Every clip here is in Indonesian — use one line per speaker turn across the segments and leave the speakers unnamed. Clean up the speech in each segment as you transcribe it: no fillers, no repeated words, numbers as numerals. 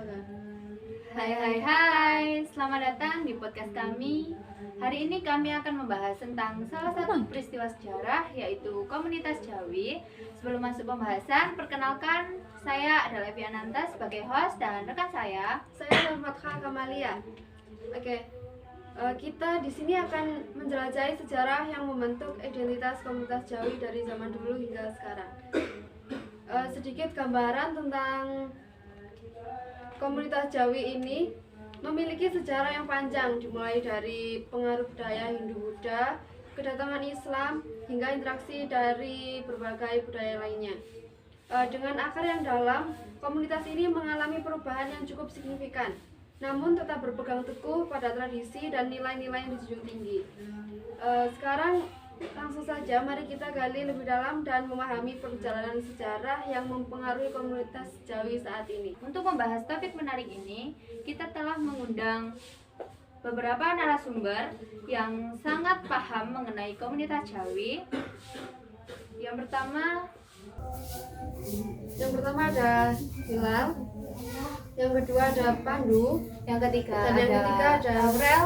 silakan.
Hai, selamat datang di podcast kami. Hari ini kami akan membahas tentang salah satu peristiwa sejarah, yaitu komunitas Jawi. Sebelum masuk pembahasan, perkenalkan saya adalah Evi Ananta sebagai host dan rekan saya
Fatkha Kamalia. Oke, kita di sini akan menjelajahi sejarah yang membentuk identitas komunitas Jawi dari zaman dulu hingga sekarang. Sedikit gambaran tentang komunitas Jawi ini memiliki sejarah yang panjang, dimulai dari pengaruh budaya Hindu-Buddha, kedatangan Islam, hingga interaksi dari berbagai budaya lainnya. Dengan akar yang dalam, komunitas ini mengalami perubahan yang cukup signifikan, namun tetap berpegang teguh pada tradisi dan nilai-nilai yang dijunjung tinggi. Sekarang langsung saja mari kita gali lebih dalam dan memahami perjalanan sejarah yang mempengaruhi komunitas Jawi saat ini.
Untuk membahas topik menarik ini, kita telah mengundang beberapa narasumber yang sangat paham mengenai komunitas Jawi. Yang pertama
ada Hilal, yang kedua ada Pandu,
yang ketiga
dan yang ketiga ada
Aurel,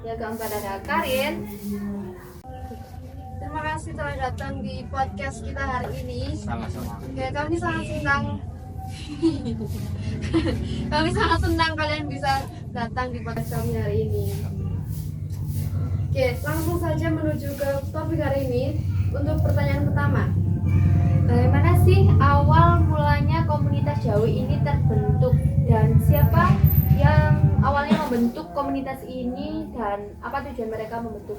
yang keempat ada Karin.
Terima kasih telah datang di podcast kita hari ini.
Sama-sama.
Oke, kami sangat senang. Kami sangat senang kalian bisa datang di podcast kami hari ini. Oke, langsung saja menuju ke topik hari ini. Untuk pertanyaan pertama,
Bagaimana sih awal mulanya komunitas Jawi ini terbentuk dan siapa yang awalnya membentuk komunitas ini dan apa tujuan mereka membentuk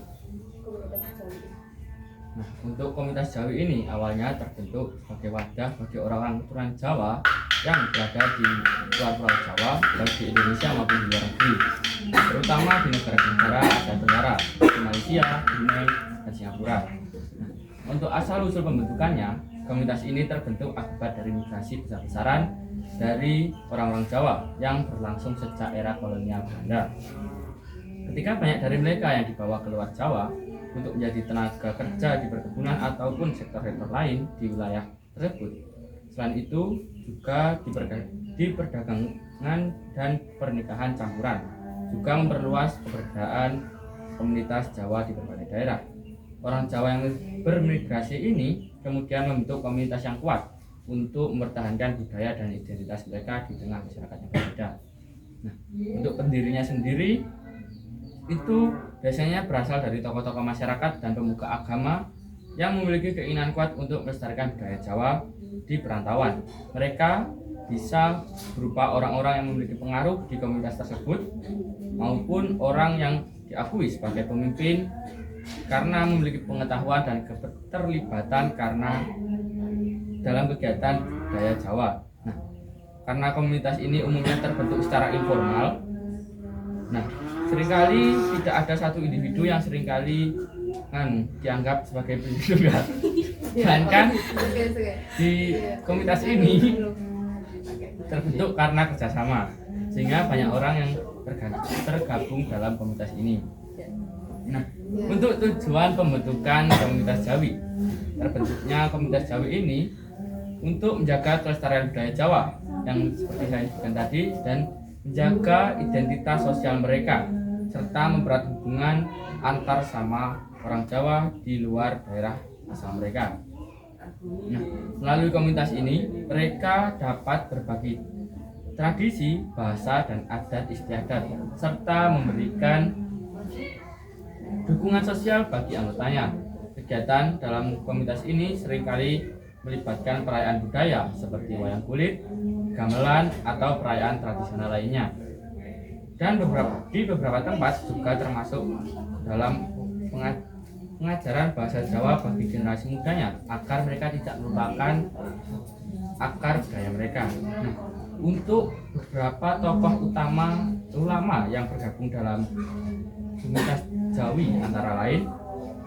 komunitas Jawi?
Nah, untuk komunitas Jawi ini awalnya terbentuk sebagai wadah bagi orang keturunan Jawa yang berada di luar Pulau Jawa, baik di Indonesia maupun di luar negeri, terutama di negara-negara Asia Tenggara, di Malaysia, Brunei, dan Singapura. Nah, untuk asal-usul pembentukannya, komunitas ini terbentuk akibat dari migrasi besar-besaran dari orang-orang Jawa yang berlangsung sejak era kolonial Belanda. Ketika banyak dari mereka yang dibawa keluar Jawa untuk menjadi tenaga kerja di perkebunan ataupun sektor-sektor lain di wilayah tersebut. Selain itu juga di perdagangan dan pernikahan campuran, juga memperluas keberadaan komunitas Jawa di berbagai daerah. Orang Jawa yang bermigrasi ini kemudian membentuk komunitas yang kuat untuk mempertahankan budaya dan identitas mereka di tengah masyarakat yang berbeda. Nah, untuk pendirinya sendiri itu biasanya berasal dari tokoh-tokoh masyarakat dan pemuka agama yang memiliki keinginan kuat untuk melestarikan budaya Jawa di perantauan. Mereka bisa berupa orang-orang yang memiliki pengaruh di komunitas tersebut maupun orang yang diakui sebagai pemimpin karena memiliki pengetahuan dan keterlibatan karena dalam kegiatan budaya Jawa. Nah, karena komunitas ini umumnya terbentuk secara informal, seringkali tidak ada satu individu yang seringkali dianggap sebagai pemimpin. Sedangkan di komunitas ini terbentuk karena kerjasama, sehingga banyak orang yang tergabung dalam komunitas ini. Nah, untuk tujuan pembentukan komunitas Jawi, terbentuknya komunitas Jawi ini untuk menjaga kelestarian budaya Jawa yang seperti saya sebutkan tadi dan menjaga identitas sosial mereka serta mempererat hubungan antar sama orang Jawa di luar daerah asal mereka. Nah, melalui komunitas ini mereka dapat berbagi tradisi, bahasa, dan adat istiadat serta memberikan dukungan sosial bagi anggotanya. Kegiatan dalam komunitas ini seringkali melibatkan perayaan budaya seperti wayang kulit, gamelan, atau perayaan tradisional lainnya. Dan di beberapa tempat juga termasuk dalam pengajaran bahasa Jawa bagi generasi mudanya agar mereka tidak melupakan akar budaya mereka. Nah, untuk beberapa tokoh ulama yang bergabung dalam komunitas Jawi antara lain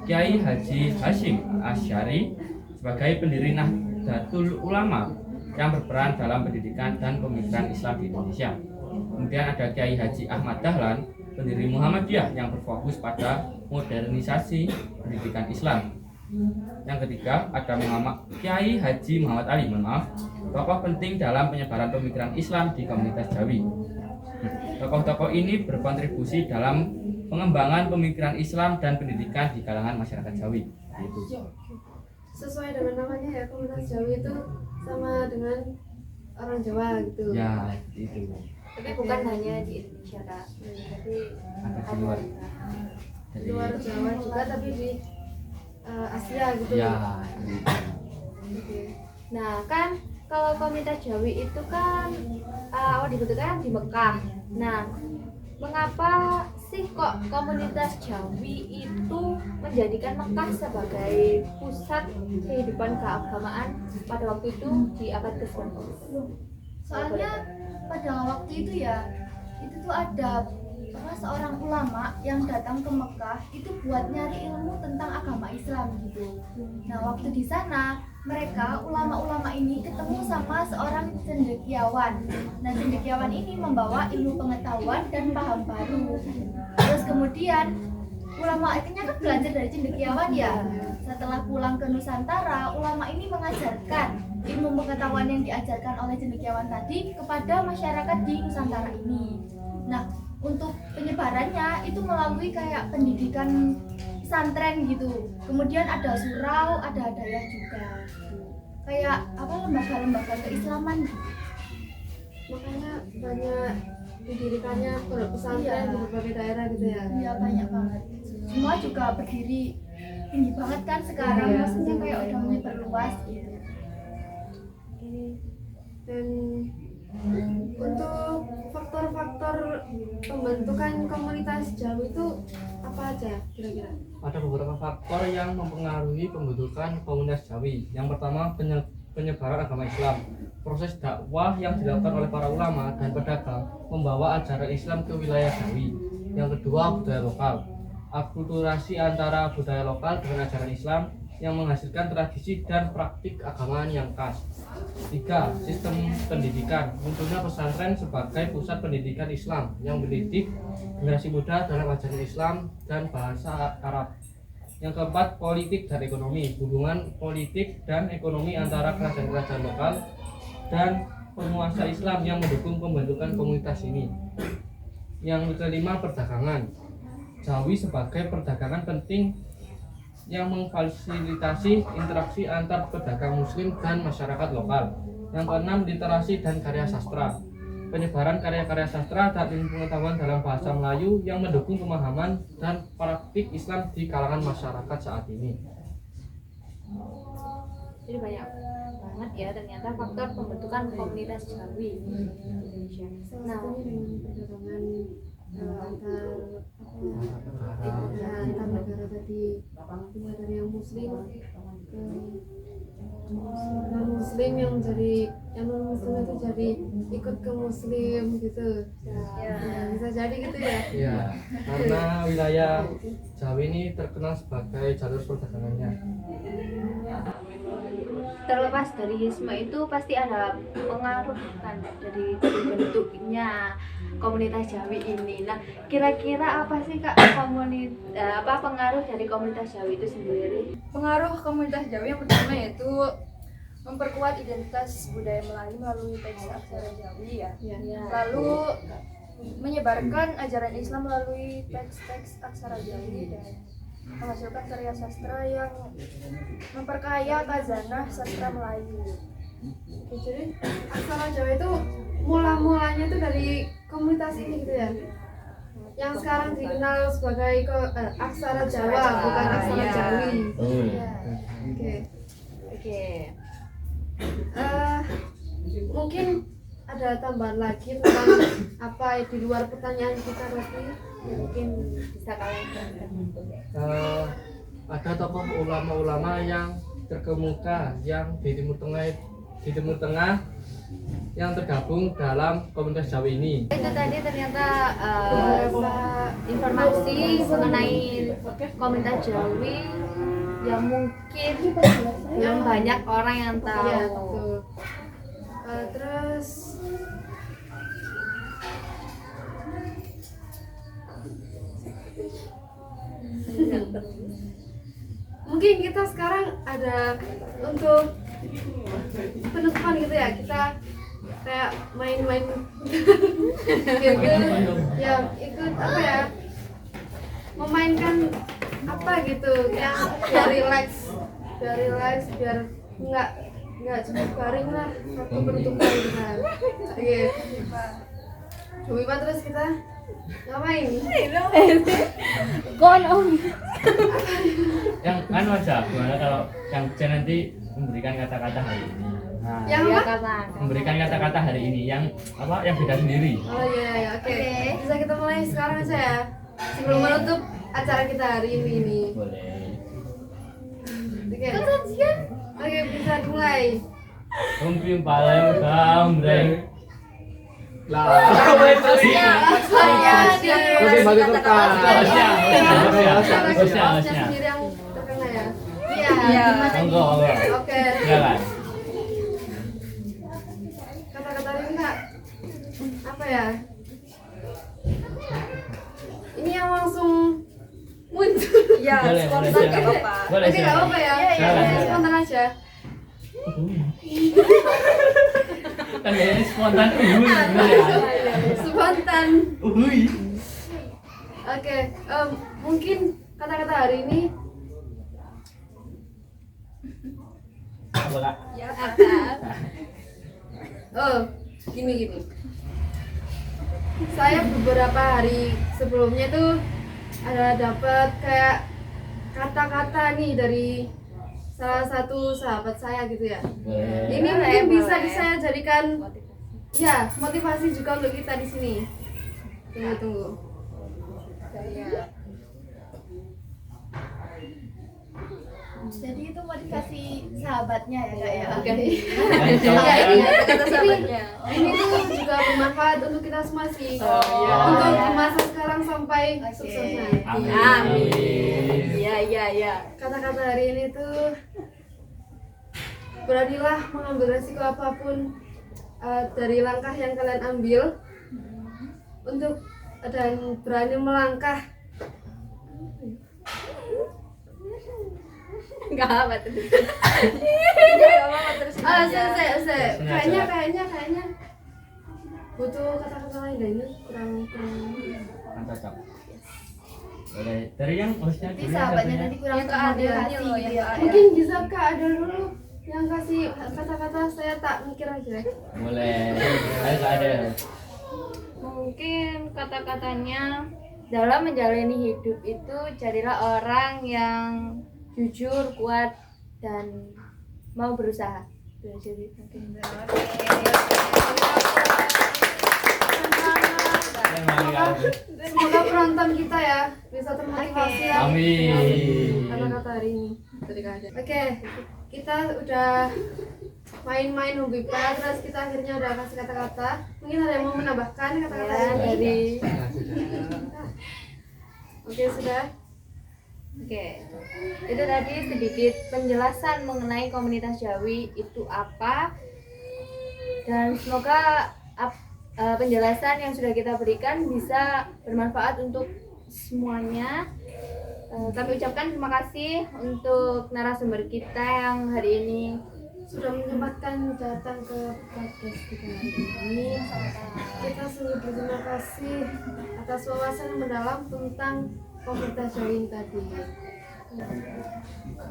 Kiai Haji Hashim Asy'ari sebagai pendiri Nahdlatul Ulama yang berperan dalam pendidikan dan pemikiran Islam di Indonesia. Kemudian ada Kiai Haji Ahmad Dahlan, pendiri Muhammadiyah yang berfokus pada modernisasi pendidikan Islam. Yang ketiga ada Kiai Haji Muhammad Ali, tokoh penting dalam penyebaran pemikiran Islam di komunitas Jawi. Tokoh-tokoh ini berkontribusi dalam pengembangan pemikiran Islam dan pendidikan di kalangan masyarakat Jawi. Itu.
Sesuai dengan namanya ya, komunitas Jawi itu sama dengan orang Jawa gitu.
Ya, itu.
Tapi bukan hanya di Indonesia Kak, tapi
Ada di luar.
Di luar Jawa juga, tapi di Asia gitu.
Ya,
Oke.
Nah kan kalau komunitas Jawi itu kan awal dibentuknya di Mekah. Nah, mengapa sih kok komunitas Jawi itu menjadikan Mekah sebagai pusat kehidupan keagamaan pada waktu itu di abad ke-19?
Soalnya pada waktu itu ya, itu tuh ada seorang ulama yang datang ke Mekah itu buat nyari ilmu tentang agama Islam gitu. Nah waktu di sana mereka ulama-ulama ini ketemu sama seorang cendekiawan. Nah cendekiawan ini membawa ilmu pengetahuan dan paham baru. Terus kemudian ulama akhirnya kan belajar dari cendekiawan ya. Setelah pulang ke Nusantara, ulama ini mengajarkan ilmu pengetahuan yang diajarkan oleh cendekiawan tadi kepada masyarakat di Nusantara ini. Nah, untuk penyebarannya itu melalui kayak pendidikan pesantren gitu. Kemudian ada surau, ada hadayah juga. Kayak apa lembaga-lembaga keislaman gitu.
Makanya banyak didirikannya pesantren di berbagai daerah gitu ya.
Iya banyak banget. Semua juga berdiri tinggi banget kan sekarang,
Iya.
maksudnya kayak udah menyebar luas gitu.
Dan untuk faktor-faktor pembentukan komunitas Jawi itu apa aja kira-kira?
ada beberapa faktor yang mempengaruhi pembentukan komunitas Jawi. Yang pertama, penyebaran agama Islam. Proses dakwah yang dilakukan oleh para ulama dan pedagang membawa ajaran Islam ke wilayah Jawi. Yang kedua, budaya lokal. Akulturasi antara budaya lokal dengan ajaran Islam yang menghasilkan tradisi dan praktik keagamaan yang khas. Tiga, sistem pendidikan. Munculnya pesantren sebagai pusat pendidikan Islam yang mendidik generasi muda dalam ajaran Islam dan bahasa Arab. Yang keempat, politik dan ekonomi. Hubungan politik dan ekonomi antara kerajaan-kerajaan lokal dan penguasa Islam yang mendukung pembentukan komunitas ini. Yang kelima, perdagangan. Jawi sebagai perdagangan penting yang memfasilitasi interaksi antar pedagang muslim dan masyarakat lokal. Yang keenam, literasi dan karya sastra. Penyebaran karya-karya sastra dan ilmu pengetahuan dalam bahasa Melayu yang mendukung pemahaman dan praktik Islam di kalangan masyarakat saat ini.
Jadi banyak banget ya ternyata faktor pembentukan komunitas Jawi di Indonesia. Nah,
Perdagangan antar negara tadi, mulai dari yang muslim ke non muslim yang non muslim itu jadi ikut ke muslim gitu. Ya, bisa jadi gitu ya.
Ya, karena wilayah Jawi ini terkenal sebagai jalur perdagangannya.
terlepas dari hisma itu pasti ada pengaruh kan dari bentuknya komunitas Jawi ini. Nah, kira-kira apa sih Kak pengaruh dari komunitas Jawi itu sendiri?
Pengaruh komunitas Jawi yang pertama yaitu memperkuat identitas budaya Melayu melalui teks aksara Jawi ya. Lalu menyebarkan ajaran Islam melalui teks-teks aksara Jawi dan menghasilkan karya sastra yang memperkaya khazanah sastra Melayu.
Oke, jadi aksara Jawa itu mula-mulanya itu dari komunitas ini gitu ya. Yang sekarang dikenal sebagai aksara Jawa, bukan aksara
Iya.
Jawi.
Ya.
Oke. Mungkin ada tambahan lagi tentang apa di luar pertanyaan kita tadi,
Mungkin bisa kalian jelaskan.
Ada tokoh ulama-ulama yang terkemuka yang di Timur Tengah yang tergabung dalam komunitas Jawi ini.
Itu tadi ternyata informasi mengenai komunitas Jawi yang mungkin belum banyak orang yang tahu.
Iya, betul. Terus mungkin kita sekarang ada untuk penutupan gitu ya, kita kayak main-main gitu ya, ikut apa ya, memainkan apa gitu yang biar relax biar nggak cukup garing lah waktu penutupan kita. Oke, coba terus kita ngapain?
Yang kan aja gimana kalau yang C nanti memberikan kata-kata hari ini. Nah,
Yang apa?
memberikan kata-kata hari ini yang apa yang beda sendiri.
Oh iya, oke. Bisa kita mulai sekarang aja ya, sebelum menutup acara kita hari ini nih.
Boleh.
Oke, bisa dimulai.
Mungkin paling gambreng. Hostnya.
Sendiri yang terkena ya.
Iya.
Monggo.
Oke.
Silakan.
Kata-kata ini Kak, apa ya? Ini yang langsung muncul.
Ya,
Boleh,
spontan
boleh,
nggak apa-apa.
Boleh,
Oke, nggak apa-apa ya.
Silakan.
Spontan aja.
Kan ini spontan bener ya.
Spontan.
Uhuy.
Oke, mungkin kata-kata hari ini
Apa, Kak?
gini. Saya beberapa hari sebelumnya tuh ada dapat kayak kata-kata nih dari salah satu sahabat saya gitu ya.
Boleh.
Ini mungkin bisa saya jadikan ya motivasi juga untuk kita di sini. Tunggu.
Jadi itu motivasi sahabatnya ya Kak ya.
Oke.
Ya,
ini
Kata sahabatnya.
ini tuh juga bermanfaat untuk kita semua sih.
iya.
Untuk di masa sekarang sampai sukses nanti.
Amin.
Iya.
Kata-kata hari ini tuh, beranilah mengambil resiko apapun dari langkah yang kalian ambil untuk dan berani melangkah.
Enggak apa terus.
Selesai. Kayaknya butuh kata-kata lain deh, ini kurang.
Kan cocok. Boleh. Dari yang hostnya
Nanti
dulu
sahabatnya
satunya.
nanti kurang
Yang keadaan
termotivasi
loh,
gitu
yang
ya.
keadaan.
Mungkin bisa Kak ada dulu yang kasih kata-kata, saya tak mikir aja.
Boleh. Ayo Kak ada.
Mungkin kata-katanya dalam menjalani hidup itu jadilah orang yang jujur, kuat, dan mau berusaha. Jadi,
Semoga penonton kita ya bisa termotivasi ya.
Amin.
Kata-kata hari ini. Oke, kita udah main-main Hobipa, terus kita akhirnya udah kasih kata-kata. Mungkin ada yang mau menambahkan kata-kata
Ya,
ini?
dari
Oke, sudah.
Oke, itu tadi sedikit penjelasan mengenai komunitas Jawi itu apa, dan semoga penjelasan yang sudah kita berikan bisa bermanfaat untuk semuanya. Kami ucapkan terima kasih untuk narasumber kita yang hari ini
Sudah menyempatkan datang ke podcast kita hari ini. Kita sungguh berterima kasih atas wawasan yang mendalam tentang komunitas Jawi tadi.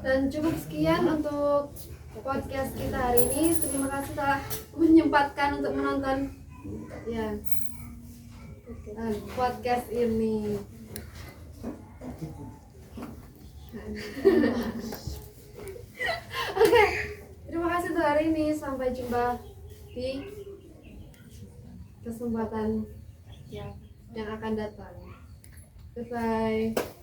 Dan cukup sekian untuk podcast kita hari ini. Terima kasih telah menyempatkan untuk menonton ya podcast ini. Oke, terima kasih untuk hari ini. Sampai jumpa di kesempatan yang akan datang. Goodbye.